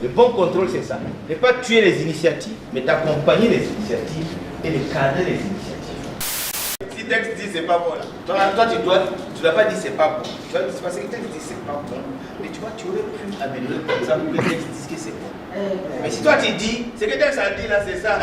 Le bon contrôle, c'est ça. Ne pas tuer les initiatives, mais d'accompagner les initiatives et de cadrer les initiatives. Si le texte dit c'est pas bon, là, toi tu dois pas dire c'est pas bon. Tu dois dire parce que le texte dit c'est pas bon. Mais tu vois, tu aurais pu améliorer comme ça pour que le texte dise que c'est bon. Mais si toi tu dis, c'est que le texte a dit là, c'est ça.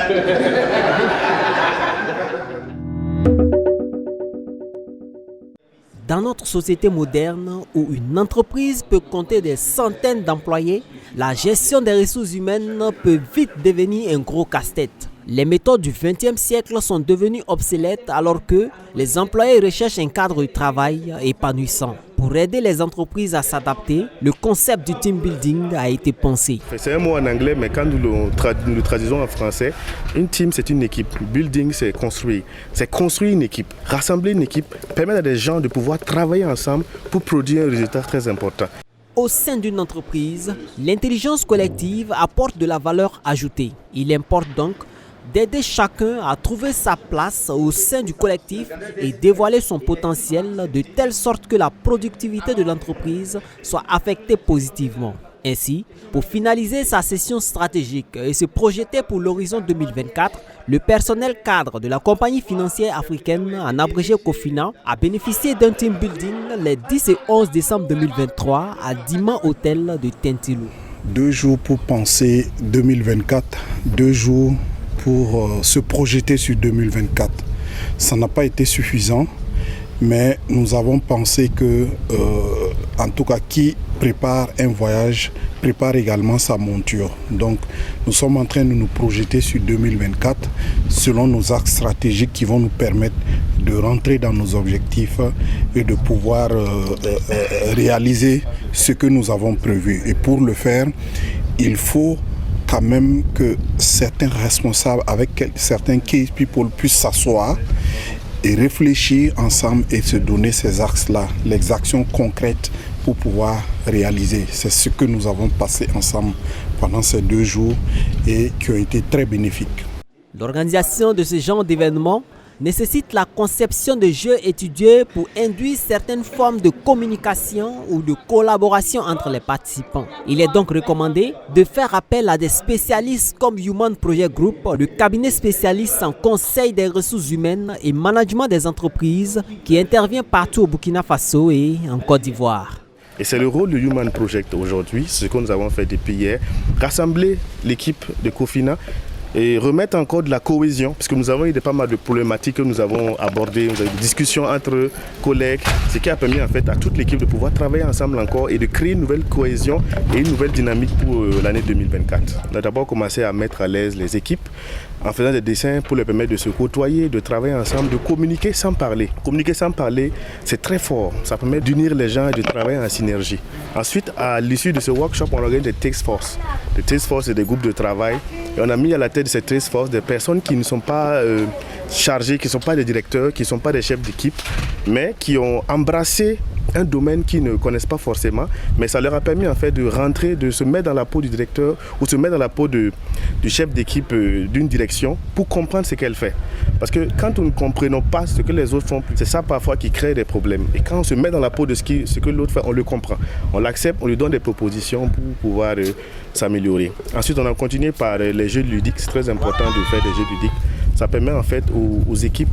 Dans notre société moderne, où une entreprise peut compter des centaines d'employés, la gestion des ressources humaines peut vite devenir un gros casse-tête. Les méthodes du XXe siècle sont devenues obsolètes alors que les employés recherchent un cadre de travail épanouissant. Pour aider les entreprises à s'adapter, le concept du team building a été pensé. C'est un mot en anglais, mais quand nous le traduisons en français, une team c'est une équipe. Building c'est construire. C'est construire une équipe. Rassembler une équipe permet à des gens de pouvoir travailler ensemble pour produire un résultat très important. Au sein d'une entreprise, l'intelligence collective apporte de la valeur ajoutée. Il importe donc d'aider chacun à trouver sa place au sein du collectif et dévoiler son potentiel de telle sorte que la productivité de l'entreprise soit affectée positivement. Ainsi, pour finaliser sa session stratégique et se projeter pour l'horizon 2024, le personnel cadre de la compagnie financière africaine, en abrégé Cofina, a bénéficié d'un team building les 10 et 11 décembre 2023 à Diman Hotel de Tintilou. 2 jours pour penser 2024, 2 jours pour se projeter sur 2024. Ça n'a pas été suffisant, mais nous avons pensé que, en tout cas, qui prépare un voyage, prépare également sa monture. Donc, nous sommes en train de nous projeter sur 2024 selon nos axes stratégiques qui vont nous permettre de rentrer dans nos objectifs et de pouvoir réaliser ce que nous avons prévu. Et pour le faire, il faut quand même que certains responsables avec certains key people puissent s'asseoir et réfléchir ensemble et se donner ces axes-là, les actions concrètes pour pouvoir réaliser. C'est ce que nous avons passé ensemble pendant ces 2 jours et qui ont été très bénéfiques. L'organisation de ce genre d'événements nécessite la conception de jeux étudiés pour induire certaines formes de communication ou de collaboration entre les participants. Il est donc recommandé de faire appel à des spécialistes comme Human Project Group, le cabinet spécialiste en conseil des ressources humaines et management des entreprises qui intervient partout au Burkina Faso et en Côte d'Ivoire. Et c'est le rôle du Human Project aujourd'hui, ce que nous avons fait depuis hier, rassembler l'équipe de Cofina et remettre encore de la cohésion, parce que nous avons eu pas mal de problématiques que nous avons abordées, nous avons eu des discussions entre collègues, ce qui a permis en fait à toute l'équipe de pouvoir travailler ensemble encore et de créer une nouvelle cohésion et une nouvelle dynamique pour l'année 2024. On a d'abord commencé à mettre à l'aise les équipes en faisant des dessins pour leur permettre de se côtoyer, de travailler ensemble, de communiquer sans parler. Communiquer sans parler, c'est très fort. Ça permet d'unir les gens et de travailler en synergie. Ensuite, à l'issue de ce workshop, on organise des task force. Les task force, c'est des groupes de travail. Et on a mis à la tête de ces task force des personnes qui ne sont pas chargées, qui ne sont pas des directeurs, qui ne sont pas des chefs d'équipe, mais qui ont embrassé un domaine qu'ils ne connaissent pas forcément, mais ça leur a permis en fait de rentrer, de se mettre dans la peau du directeur ou se mettre dans la peau du chef d'équipe d'une direction pour comprendre ce qu'elle fait. Parce que quand nous ne comprenons pas ce que les autres font, c'est ça parfois qui crée des problèmes. Et quand on se met dans la peau de ce que l'autre fait, on le comprend. On l'accepte, on lui donne des propositions pour pouvoir s'améliorer. Ensuite, on a continué par les jeux ludiques. C'est très important de faire des jeux ludiques. Ça permet en fait aux équipes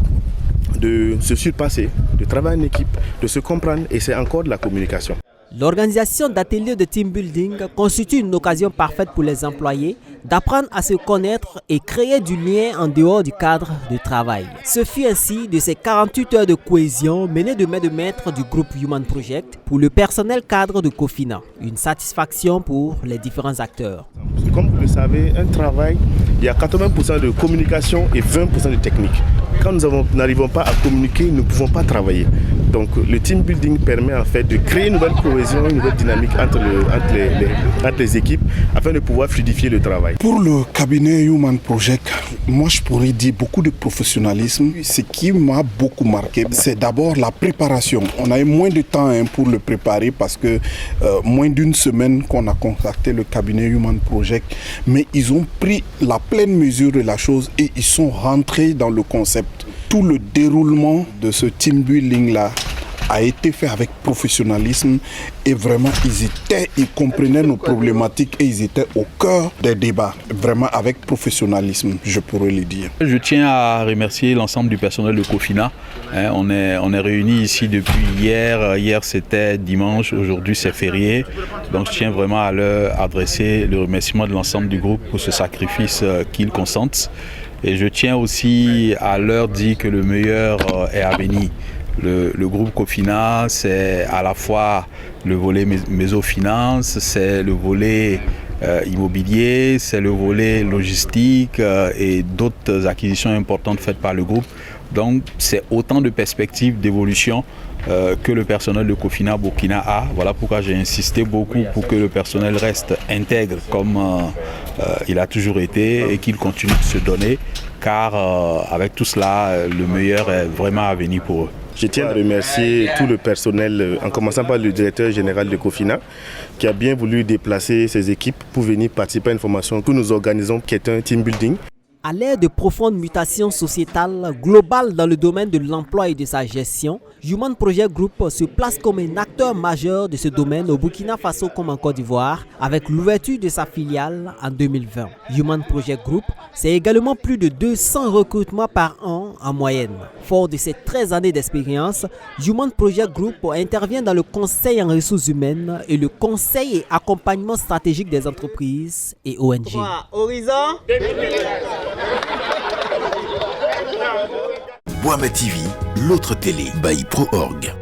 de se surpasser, de travailler en équipe, de se comprendre et c'est encore de la communication. L'organisation d'ateliers de team building constitue une occasion parfaite pour les employés d'apprendre à se connaître et créer du lien en dehors du cadre de travail. Ce fut ainsi de ces 48 heures de cohésion menées de main de maître du groupe Human Project pour le personnel cadre de Cofina. Une satisfaction pour les différents acteurs. Comme vous le savez, un travail, il y a 80% de communication et 20% de technique. Quand nous n'arrivons pas à communiquer, nous ne pouvons pas travailler. Donc le team building permet en fait de créer une nouvelle cohésion, une nouvelle dynamique entre les équipes afin de pouvoir fluidifier le travail. Pour le cabinet Human Project, moi je pourrais dire beaucoup de professionnalisme. Ce qui m'a beaucoup marqué, c'est d'abord la préparation. On a eu moins de temps pour le préparer parce que moins d'une semaine qu'on a contacté le cabinet Human Project, mais ils ont pris la pleine mesure de la chose et ils sont rentrés dans le concept. Tout le déroulement de ce team building là a été fait avec professionnalisme et vraiment ils comprenaient nos problématiques et ils étaient au cœur des débats, vraiment avec professionnalisme, je pourrais le dire. Je tiens à remercier l'ensemble du personnel de Cofina. On est réunis ici depuis hier. Hier c'était dimanche, aujourd'hui c'est férié. Donc je tiens vraiment à leur adresser le remerciement de l'ensemble du groupe pour ce sacrifice qu'ils consentent. Et je tiens aussi à leur dire que le meilleur est à venir. Le groupe Cofina, c'est à la fois le volet mésofinance, c'est le volet immobilier, c'est le volet logistique et d'autres acquisitions importantes faites par le groupe. Donc c'est autant de perspectives d'évolution que le personnel de Cofina Burkina a. Voilà pourquoi j'ai insisté beaucoup pour que le personnel reste intègre comme il a toujours été et qu'il continue de se donner, car avec tout cela, le meilleur est vraiment à venir pour eux. Je tiens à remercier tout le personnel, en commençant par le directeur général de Cofina, qui a bien voulu déplacer ses équipes pour venir participer à une formation que nous organisons, qui est un team building. À l'ère de profondes mutations sociétales globales dans le domaine de l'emploi et de sa gestion, Human Project Group se place comme un acteur majeur de ce domaine au Burkina Faso comme en Côte d'Ivoire, avec l'ouverture de sa filiale en 2020. Human Project Group, c'est également plus de 200 recrutements par an en moyenne. Fort de ses 13 années d'expérience, Human Project Group intervient dans le conseil en ressources humaines et le conseil et accompagnement stratégique des entreprises et ONG. Horizon. Boama TV, l'autre télé by Pro.org.